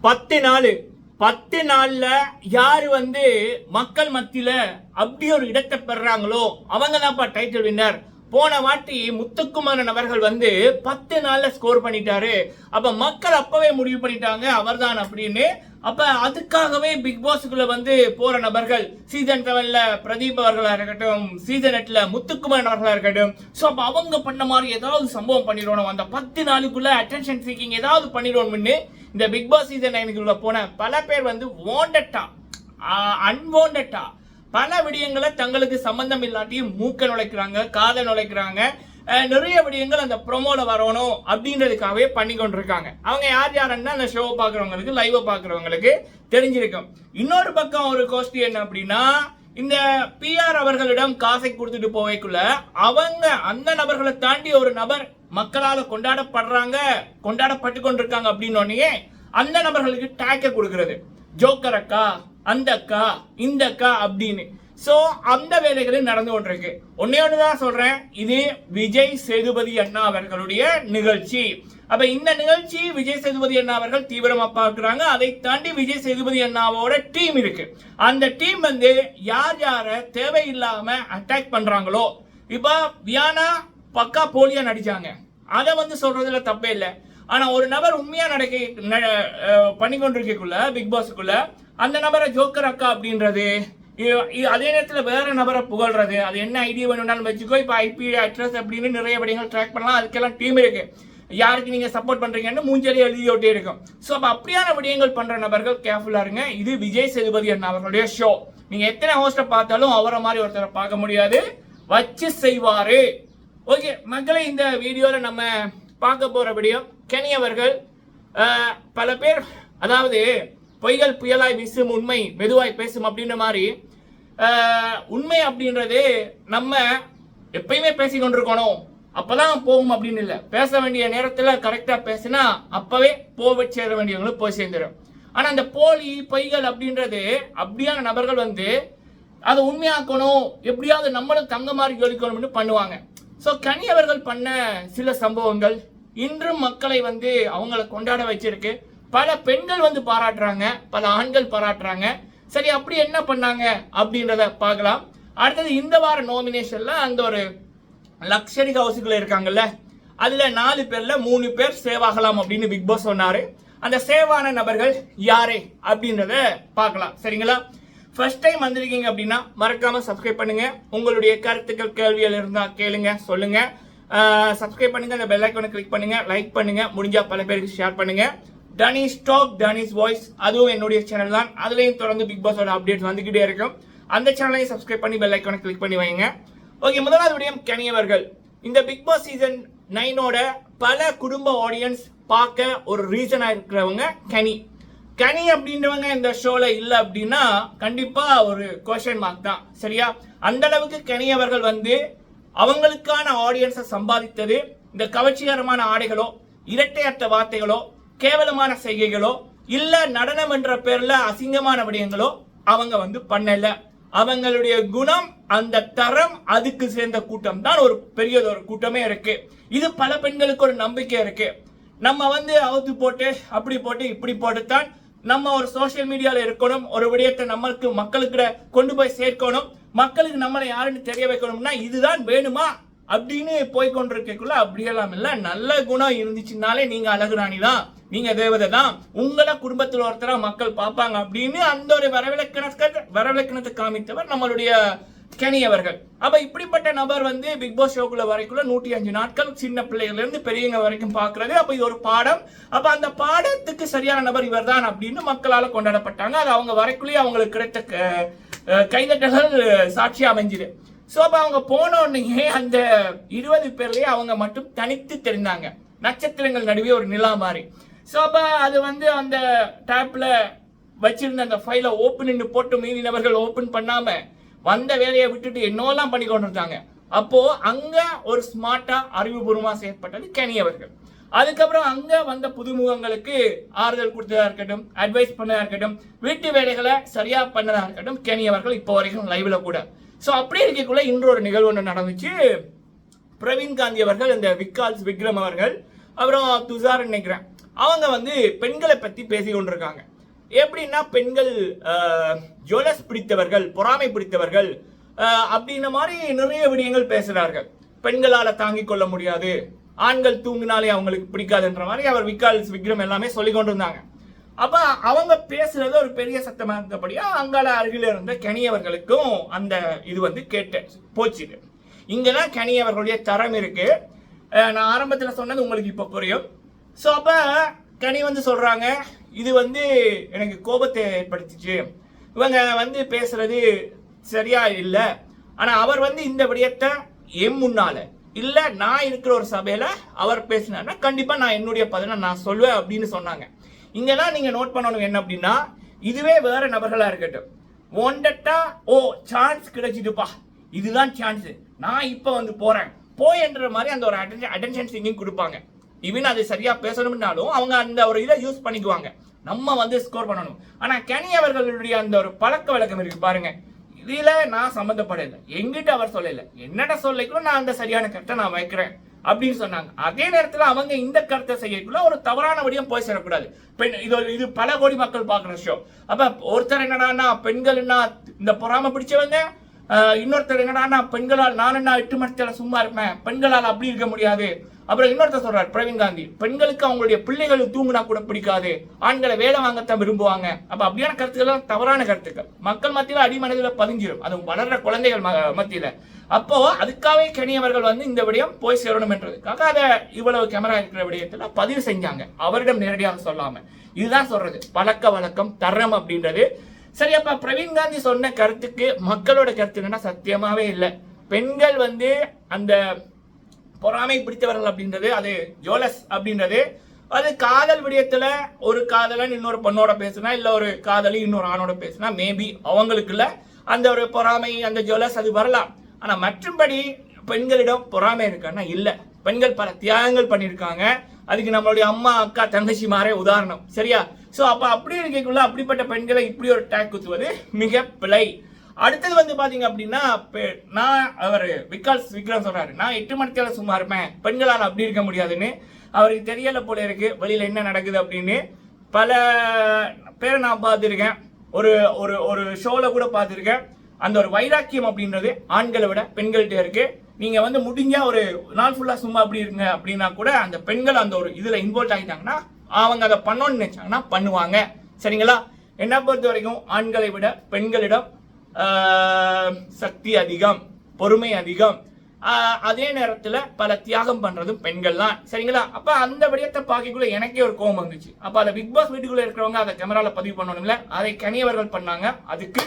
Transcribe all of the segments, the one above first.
10 நாள்ல யாரு வந்து மக்கள் மத்தியில அப்படி ஒரு இடத்தை பெறாங்களோ அவங்க தான்ப்பா டைட்டில் வின்னர். போன வாட்டி முத்துக்குமாரன் அவர்கள் வந்து 10 நாள்ல ஸ்கோர் பண்ணிட்டாரு. அப்ப மக்கள் அப்பவே முடிவு பண்ணிட்டாங்க அவர்தான் அப்படின்னு. அப்ப அதுக்காகவே பிக் பாஸ்க்குள்ள வந்து போற நபர்கள் சீசன் 7ல பிரதீப் அவர்களா இருக்கட்டும், சீசன் 8ல முத்துக்குமாரன் அவர்களா இருக்கட்டும், சோ அப்ப அவங்க பண்ண மாதிரி ஏதாவது சம்பவம் பண்ணிடணும், அந்த 10 நாளுக்குள்ள அட்டென்ஷன் சீக்கிங் ஏதாவது பண்ணிடணும்னு இந்த பிக் பாஸ் சீசன் 9க்குள்ள போன பல பேர் வந்து வாண்டட்டா அன்வாண்டட்டா பல விடயங்களை தங்களுக்கு சம்பந்தம் இல்லாட்டியும் மூக்க நுழைக்கிறாங்க, காதை நுழைக்கிறாங்க. நிறைய விடயங்கள் அந்த ப்ரோமோல வரணும் அப்படின்றதுக்காகவே பண்ணி கொண்டிருக்காங்க. அவங்க யாருன்னா அந்த ஷோவை பார்க்குறவங்களுக்கு, லைவை பார்க்குறவங்களுக்கு தெரிஞ்சிருக்கும். இன்னொரு பக்கம் ஒரு கோஷ்டி என்ன அப்படின்னா, இந்த பிஆர் அவர்களிடம் காசை கொடுத்துட்டு போவைக்குள்ள அவங்க அந்த நபர்களை தாண்டி ஒரு நபர் மக்களால் கொண்டாடப்பட்டு கொண்டிருக்காங்க அப்படின்னோடனே அந்த நபர்களுக்கு டேக்க கொடுக்கிறது. ஜோக்கர் அக்கா, அந்த அக்கா, இந்த அக்கா அப்படின்னு. சோ அந்த வேலைகளில் நடந்து கொண்டிருக்கு. ஒன்னுதான் சொல்றேன், இது விஜய் சேதுபதி அண்ணா அவர்களுடைய நிகழ்ச்சி. அப்ப இந்த நிகழ்ச்சி விஜய் சேதுபதி அண்ணா அவர்கள் தீவிரமா பார்க்கிறாங்க. அதை தாண்டி விஜய் சேதுபதி அண்ணாவோட டீம் இருக்கு. அந்த டீம் வந்து யார தேவையில்லாம அட்டாக் பண்றாங்களோ, இப்ப வியானா பக்கா போலியா நடிச்சாங்க, அதை வந்து சொல்றதுல தப்பே இல்லை. ஆனா ஒரு நபர் உண்மையா பண்ணி கொண்டிருக்குள்ள பிக் பாஸுக்குள்ள அந்த நபரை ஜோக்கர் அக்கா அப்படின்றது, அதே நேரத்தில் வேற நபரை புகழ்றது, அது என்ன ஐடியா வேணும்னாலும் வச்சுக்கோ. இப்போ ஐபி அட்ரஸ் அப்படின்னு நிறைய விடயங்கள் ட்ராக் பண்ணலாம். அதுக்கெல்லாம் டீம் இருக்கு. யாருக்கு நீங்க சப்போர்ட் பண்றீங்கன்னு மூஞ்சலி எழுதி ஒட்டே இருக்கும். ஸோ அப்போ அப்படியான விடயங்கள் பண்ற நபர்கள் கேர்ஃபுல்லா இருங்க. இது விஜய் சேதுபதி அண்ணா அவர்களுடைய ஷோ. நீங்க எத்தனை ஹோஸ்ட பார்த்தாலும் அவரை மாதிரி ஒருத்தரை பார்க்க முடியாது, வச்சு செய்வாரு. ஓகே மக்களை, இந்த வீடியோல நம்ம பார்க்க போற விடயம் கெனி அவர்கள். பல பேர் அதாவது பொய்கள் புயலாய் வீசும், உண்மை மெதுவாய் பேசும் அப்படின்ற மாதிரி, உண்மை அப்படின்றது நம்ம எப்பயுமே பேசி கொண்டிருக்கணும், அப்பதான் போகும் அப்படின்னு இல்லை. பேச வேண்டிய நேரத்தில் கரெக்டா பேசினா அப்பவே சேர வேண்டியவங்களும் போய் சேர்ந்துடும். ஆனா அந்த போலி பொய்கள் அப்படின்றது அப்படியான நபர்கள் வந்து அதை உண்மையாக்கணும், எப்படியாவது நம்மளும் தங்க மாதிரி யோசிக்கணும்னு பண்ணுவாங்க. ஸோ கனி அவர்கள் பண்ண சில சம்பவங்கள் இன்றும் மக்களை வந்து அவங்கள கொண்டாட வச்சிருக்கு. பல பெண்கள் வந்து பாராட்டுறாங்க, பல ஆண்கள் பாராட்டுறாங்க. சரி, அப்படி என்ன பண்ணாங்க அப்படின்றத பார்க்கலாம். அடுத்தது இந்த வார நாமினேஷன்ல அந்த ஒரு லக்ஸரி ஹவுஸுக்குள்ள இருக்காங்கல்ல, அதுல 4 பேர்ல 3 பேர் சேவ் ஆகலாம் அப்படின்னு பிக் பாஸ் சொன்னாரு. அந்த சேவான நபர்கள் யாரே அப்படின்றத பார்க்கலாம். சரிங்களா? ஃபர்ஸ்ட் டைம் வந்திருக்கீங்க அப்படின்னா மறக்காம சப்ஸ்கிரைப் பண்ணுங்க. உங்களுடைய கருத்துக்கள் கேள்விகள் இருந்தா கேளுங்க, சொல்லுங்க. சப்ஸ்கிரைப் பண்ணுங்க, அந்த பெல் ஐகானை கிளிக் பண்ணுங்க, லைக் பண்ணுங்க, முடிஞ்சா பல பேருக்கு ஷேர் பண்ணுங்க. டனிஸ் டாக், டனிஸ் வாய்ஸ், அதுவும் என்னுடைய சேனல் தான். அதுலயும் தொடர்ந்து பிக் பாஸோட அப்டேட் வந்துகிட்டே இருக்கும். அந்த சேனலையும் சப்ஸ்கிரைப் பண்ணி பெல் ஐகானை கிளிக் பண்ணி வைங்க. ஓகே, முதலாவது விடயம் கனி அவர்கள். இந்த பிக் பாஸ் சீசன் 9ஓட பல குடும்ப ஆடியன்ஸ் பார்க்க ஒரு ரீசனா இருக்கிறவங்க கனி அப்படின்றவங்க இந்த ஷோல இல்ல அப்படின்னா கண்டிப்பா ஒரு குவெஸ்சன் மார்க் தான். சரியா? அந்த அளவுக்கு கனி அவர்கள் வந்து அவங்களுக்கான ஆடியன்ஸை சம்பாதித்தது இந்த கவர்ச்சிகரமான ஆடைகளோ, இரட்டையற்ற வார்த்தைகளோ, கேவலமான செய்கைகளோ, இல்ல நடனம் என்ற பேர்ல அசிங்கமான விடயங்களோ அவங்க வந்து பண்ணல. அவங்களுடைய குணம், அந்த தரம், அதுக்கு சேர்ந்த கூட்டம் தான் ஒரு பெரியதொரு கூட்டமே இருக்கு. இது பல பெண்களுக்கு ஒரு நம்பிக்கை இருக்கு. நம்ம வந்து அவுத்து போட்டு அப்படி போட்டு இப்படி போட்டுத்தான் நம்ம ஒரு சோசியல் மீடியால இருக்கணும், ஒரு விடயத்தை மக்களுக்கு கொண்டு போய் சேர்க்கணும், மக்களுக்கு நம்மளை யாருன்னு தெரிய வைக்கணும்னா இதுதான் வேணுமா அப்படின்னு போய்கொண்டிருக்கக்குள்ள அப்படியெல்லாம் இல்ல. நல்ல குணம் இருந்துச்சுனாலே நீங்க அழகுராணி தான், நீங்க தேவதை தான், உங்களை குடும்பத்தில் ஒருத்தரா மக்கள் பார்ப்பாங்க அப்படின்னு அந்த ஒரு வரவிலக்கணத்தை காமித்தவர் நம்மளுடைய கனி அவர்கள். அப்ப இப்படிப்பட்ட நபர் வந்து பிக் பாஸ் ஷோக்குள்ள வரைக்குள்ள 105 நாட்கள் சின்ன பிள்ளைகள் இருந்து பெரியவங்க வரைக்கும் பாக்குறது. அப்ப இது ஒரு பாடம். அப்ப அந்த பாடத்துக்கு சரியான நபர் இவர் தான் அப்படின்னு மக்களால கொண்டாடப்பட்டாங்க. அது அவங்க வரைக்குள்ளேயே அவங்களுக்கு கிடைத்த கைதட்டல்கள் சாட்சி அமைஞ்சுது. சோ அப்ப அவங்க போன உடனே அந்த 20 பேர்லயே அவங்க மட்டும் தனித்து தெரிந்தாங்க, நட்சத்திரங்கள் நடுவே ஒரு நிலா மாதிரி. சோ அப்ப அது வந்து அந்த டேப்ல வச்சிருந்த அந்த ஃபைலை ஓப்பன் போட்டு மீதி நபர்கள் ஓபன் பண்ணாம வந்த வேலையை விட்டுட்டு என்னெல்லாம் பண்ணி கொண்டிருந்தாங்க. அப்போ அங்க ஒரு ஸ்மார்ட்டா அறிவுபூர்வமா செயற்பட்டது கனி அவர்கள். அதுக்கப்புறம் அங்க வந்த புதுமுகங்களுக்கு ஆறுதல் கொடுத்ததா இருக்கட்டும், அட்வைஸ் பண்ணதா இருக்கட்டும், வீட்டு வேலைகளை சரியா பண்ணதா இருக்கட்டும், கனி அவர்கள் இப்போ வரைக்கும் லைவ்ல கூட. சோ அப்படி இருக்கக்குள்ள இன்னொரு நிகழ்வு ஒன்று நடந்துச்சு. பிரவீன் காந்தி அவர்கள், இந்த விக்கால்ஸ் விக்ரம் அவர்கள், அப்புறம் துஷார் நினைக்கிறேன், அவங்க வந்து பெண்களை பத்தி பேசி கொண்டிருக்காங்க. எப்படின்னா பெண்கள் ஜுவல்லர்ஸ் பிடித்தவர்கள், பொறாமை பிடித்தவர்கள் அப்படின்ன மாதிரி நிறைய விடயங்கள் பேசுறார்கள். பெண்களால தாங்கிக் கொள்ள முடியாது, ஆண்கள் தூங்கினாலே அவங்களுக்கு பிடிக்காதுன்ற மாதிரி அவர் விக்ரம் எல்லாமே சொல்லி கொண்டிருந்தாங்க. அப்ப அவங்க பேசுறது ஒரு பெரிய சத்தமா இருந்தபடியா அங்கால அருகில இருந்த கனியவர்களுக்கும் அந்த இது வந்து கேட்டு போச்சு. இங்கதான் கனியவர்களுடைய தரம் இருக்கு. நான் ஆரம்பத்தில் சொன்னது உங்களுக்கு இப்ப புரியும். ஸோ அப்ப கனி வந்து சொல்றாங்க, இது வந்து எனக்கு கோபத்தை ஏற்படுத்திச்சு, இவங்க வந்து பேசுறது சரியா இல்லை. ஆனா அவர் வந்து இந்த விடயத்தை என் முன்னால இல்ல நான் இருக்கிற ஒரு சபையில அவர் பேசினார்னா கண்டிப்பா நான் என்னுடைய பதிலை நான் சொல்லுவேன் அப்படின்னு சொன்னாங்க. இங்கதான் நீங்க நோட் பண்ணணும் என்ன அப்படின்னா, இதுவே வேற நபர்களா இருக்கட்டும், ஒண்டட்டா சான்ஸ் கிடைச்சிதுப்பா, இதுதான் சான்ஸ், நான் இப்ப வந்து போறேன் போயன்ற மாதிரி அந்த ஒரு அட்டென்ஷன் சீக்கிங் கொடுப்பாங்க. ஈவன் அது சரியா பேசணும்னாலும் அவங்க அந்த ஒரு இதை யூஸ் பண்ணிக்குவாங்க, நம்ம வந்து ஸ்கோர் பண்ணணும். ஆனா கனி அவர்களுடைய அந்த ஒரு பழக்க வழக்கம் இருக்கு பாருங்க, இதுல நான் சம்மந்தப்படல, எங்கிட்ட அவர் சொல்லல, என்னட்ட சொல்லிக்கணும் நான் அந்த சரியான கருத்தை நான் வைக்கிறேன் அப்படின்னு சொன்னாங்க. அதே நேரத்துல அவங்க இந்த கருத்தை செய்யக்குள்ள ஒரு தவறான வடிவம் போய் சேரக்கூடாது. இது பல கோடி மக்கள் பாக்குற ஷோ. அப்ப ஒருத்தர் என்னடான்னா பெண்கள்னா இந்த பொறாம பிடிச்சவங்க, இன்னொருத்தர் என்னடான்னா பெண்களால் நான் என்ன 8 மணி சும்மா இருப்பேன், பெண்களால் அப்படி இருக்க முடியாது. அப்புறம் இன்னொருத்தர் சொல்றாரு பிரவீன் காந்தி, பெண்களுக்கு அவங்களுடைய பிள்ளைகள் தூங்கினா கூட பிடிக்காது, ஆண்களை வேலை வாங்கத்தான் விரும்புவாங்க. அப்ப அப்படியான கருத்துக்கள் தவறான கருத்துக்கள், மக்கள் மத்தியில அடிமனதில் பதிஞ்சிடும், அது வளர்ற குழந்தைகள் மத்தியில. அப்போ அதுக்காகவே கனியவர்கள் வந்து இந்த விடயம் போய் சேரணும் என்றதுக்காக அதை இவ்வளவு கேமரா இருக்கிற விடயத்துல பதிவு செஞ்சாங்க, அவரிடம் நேரடியாக சொல்லாம. இதுதான் சொல்றது பழக்க வழக்கம் தரம் அப்படின்றது. சரி, அப்ப பிரவீன் காந்தி சொன்ன கருத்துக்கு மக்களோட கருத்து என்னன்னா சத்தியமாவே இல்லை. பெண்கள் வந்து அந்த பொறாமை பிடித்தவர்கள் அப்படின்றது, அது ஜுவல்லர்ஸ் அப்படின்றது, அது காதல் விடயத்துல ஒரு காதலன் இன்னொரு பொண்ணோட பேசுனா, இல்ல ஒரு காதலி இன்னொரு ஆணோட பேசுனா மேபி அவங்களுக்குள்ள அந்த ஒரு பொறாமை அந்த ஜுவல்லர்ஸ் அது வரலாம். ஆனா மற்றும்படி பெண்களிடம் பொறாமை இருக்கான்னா இல்ல. பெண்கள் பல தியாகங்கள் பண்ணியிருக்காங்க, அதுக்கு நம்மளுடைய அம்மா அக்கா தங்கச்சி மாறே உதாரணம். சரியா? சோ அப்ப அப்படி இருக்கக்குள்ள அப்படிப்பட்ட பெண்களை இப்படி ஒரு டேக் குத்துவது மிக பிழை. அடுத்தது வந்து பாத்தீங்க அப்படின்னா, நான் அவர் விக்ரம் சொல்றாரு, நான் 8 மணி சும்மா இருப்பேன், பெண்களால் அப்படி இருக்க முடியாதுன்னு. அவருக்கு தெரியல போல இருக்கு வெளியில என்ன நடக்குது அப்படின்னு. பல பேரை நான் பார்த்துருக்கேன், ஒரு ஒரு ஒரு ஷோல கூட பார்த்துருக்கேன். அந்த ஒரு வைராக்கியம் அப்படின்றது ஆண்களை விட பெண்கள்கிட்ட இருக்கு. நீங்க வந்து முடிஞ்சா ஒரு நாள் ஃபுல்லா சும்மா அப்படி இருங்க அப்படின்னா கூட அந்த பெண்கள் அந்த ஒரு இதுல இன்வால்வ் ஆகிட்டாங்கன்னா அவங்க அதை பண்ணணும்னு நினைச்சாங்கன்னா பண்ணுவாங்க. சரிங்களா? என்ன பொறுத்த வரைக்கும் ஆண்களை விட பெண்களிடம் சக்தி அதிகம், பொறுமை அதிகம், அதே நேரத்துல பல தியாகம் பண்றதும் பெண்கள் தான். சரிங்களா? அப்ப அந்த விடயத்தை பார்க்கக்குள்ள எனக்கே ஒரு கோபம் வந்துச்சு. அப்ப அதை பிக் பாஸ் வீட்டுக்குள்ள இருக்கிறவங்க அதை கேமரால பதிவு பண்ணணும்ல, அதை கனியவர்கள் பண்ணாங்க, அதுக்கு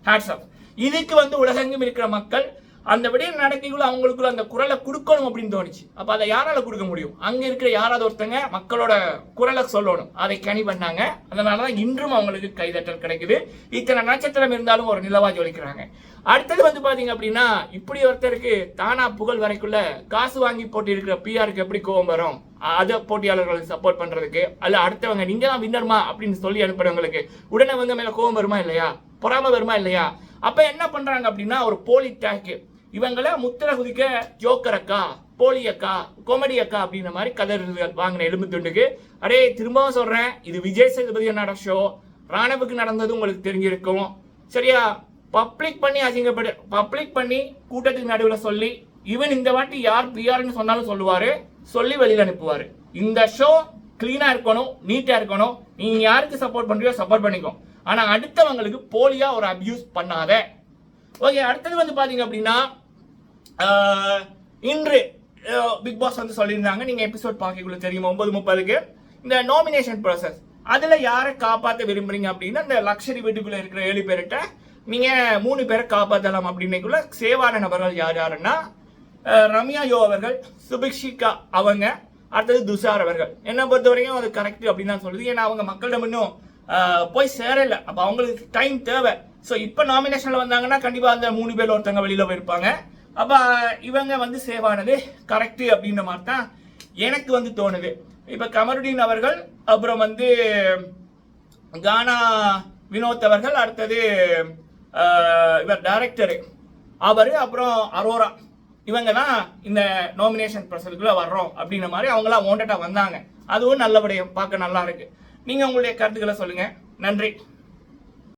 ஹேட்ஸ் ஆஃப். இதுக்கு வந்து உலகெங்கும் இருக்கிற மக்கள் அந்த விடயம் நடக்கைக்குள்ள அவங்களுக்குள்ள அந்த குரலை கொடுக்கணும் அப்படின்னு தோணுச்சு. அப்ப அதை யாரால கொடுக்க முடியும்? அங்க இருக்கிற யாராவது ஒருத்தங்க மக்களோட குரலை சொல்லணும், அதை கனி பண்ணாங்க. அதனாலதான் இன்றும் அவங்களுக்கு கைதட்டல் கிடைக்குது. இத்தனை நட்சத்திரம் இருந்தாலும் ஒரு நிலவா ஜொலிக்கிறாங்க. அடுத்தது வந்து பாத்தீங்க அப்படின்னா, இப்படி ஒருத்தருக்கு தானா புகழ் வரைக்குள்ள காசு வாங்கி போட்டி இருக்கிற பிஆருக்கு எப்படி கோபம் வரும்? அதை போட்டியாளர்களுக்கு சப்போர்ட் பண்றதுக்கு அல்ல அடுத்தவங்க நீங்க தான் வின்னர்மா அப்படின்னு சொல்லி அனுப்புறவங்களுக்கு உடனே வந்து மேல கோபம் வருமா இல்லையா, பொறாம வருமா இல்லையா? அப்ப என்ன பண்றாங்க அப்படின்னா ஒரு போலி டேக், இவங்களை முத்திர குதிக்க ஜோக்கர் அக்கா, போலி அக்கா, காமெடி அக்கா அப்படின்ற மாதிரி கதறுகள் வாங்கின எலும்பு துண்டுக்கு. அடே திரும்பவும் சொல்றேன், இது விஜய் சேதுபதி நட ஷோ, ராணவுக்கு நடந்தது உங்களுக்கு தெரிஞ்சிருக்கும். சரியா? பப்ளிக் பண்ணி அசிங்கப்படு, பப்ளிக் பண்ணி கூட்டத்துக்கு நடுவில் சொல்லி, இவன் இந்த வாட்டி யார் பிஆர்னு சொன்னாலும் சொல்லுவாரு, சொல்லி வெளியில் அனுப்புவாரு. இந்த ஷோ கிளீனா இருக்கணும், நீட்டா இருக்கணும். நீங்க யாருக்கு சப்போர்ட் பண்றியோ சப்போர்ட் பண்ணிக்கோ, ஆனா அடுத்தவங்களுக்கு போலியா ஒரு அபியூஸ் பண்ணாத. ஓகே, அடுத்தது வந்து பாத்தீங்க அப்படின்னா, இன்று பிக் பாஸ் வந்து சொல்லியிருந்தாங்க, நீங்க எபிசோட் பார்க்கக்குள்ள தெரியும் 9:30க்கு இந்த நாமினேஷன் ப்ராசஸ். அதுல யாரை காப்பாற்ற விரும்புறீங்க அப்படின்னா, இந்த லக்ஸரி வீட்டுக்குள்ள இருக்கிற 7 பேர்கிட்ட நீங்க 3 பேரை காப்பாற்றலாம் அப்படின்னுக்குள்ள சேவான நபர்கள் யார் யாருன்னா, ரம்யா யோ அவர்கள், சுபிக்ஷிகா அவங்க, அடுத்தது துஷார் அவர்கள். என்ன பொறுத்த வரைக்கும் அது கரெக்ட் அப்படின்னு தான் சொல்லுது. ஏன்னா அவங்க மக்களிடம் இன்னும் போய் சேரல, அப்ப அவங்களுக்கு டைம் தேவை. ஸோ இப்போ நாமினேஷன்ல வந்தாங்கன்னா கண்டிப்பா அந்த 3 பேர் ஒருத்தவங்க வெளியில போயிருப்பாங்க. அப்ப இவங்க வந்து சேவானது கரெக்ட் அப்படின்ற மாதிரி தான் எனக்கு வந்து தோணுது. இப்ப கமருதீன் அவர்கள், அப்புறம் வந்து கானா வினோத் அவர்கள், அடுத்தது இவர் டைரக்டர் அவரு, அப்புறம் அரோரா, இவங்க தான் இந்த நாமினேஷன் ப்ராசஸ்க்குள்ள வர்றோம் அப்படின்ற மாதிரி அவங்களாம் வாண்டடா வந்தாங்க. அதுவும் நல்லபடியாக பார்க்க நல்லா இருக்கு. நீங்க உங்களுடைய கருத்துக்களை சொல்லுங்க. நன்றி.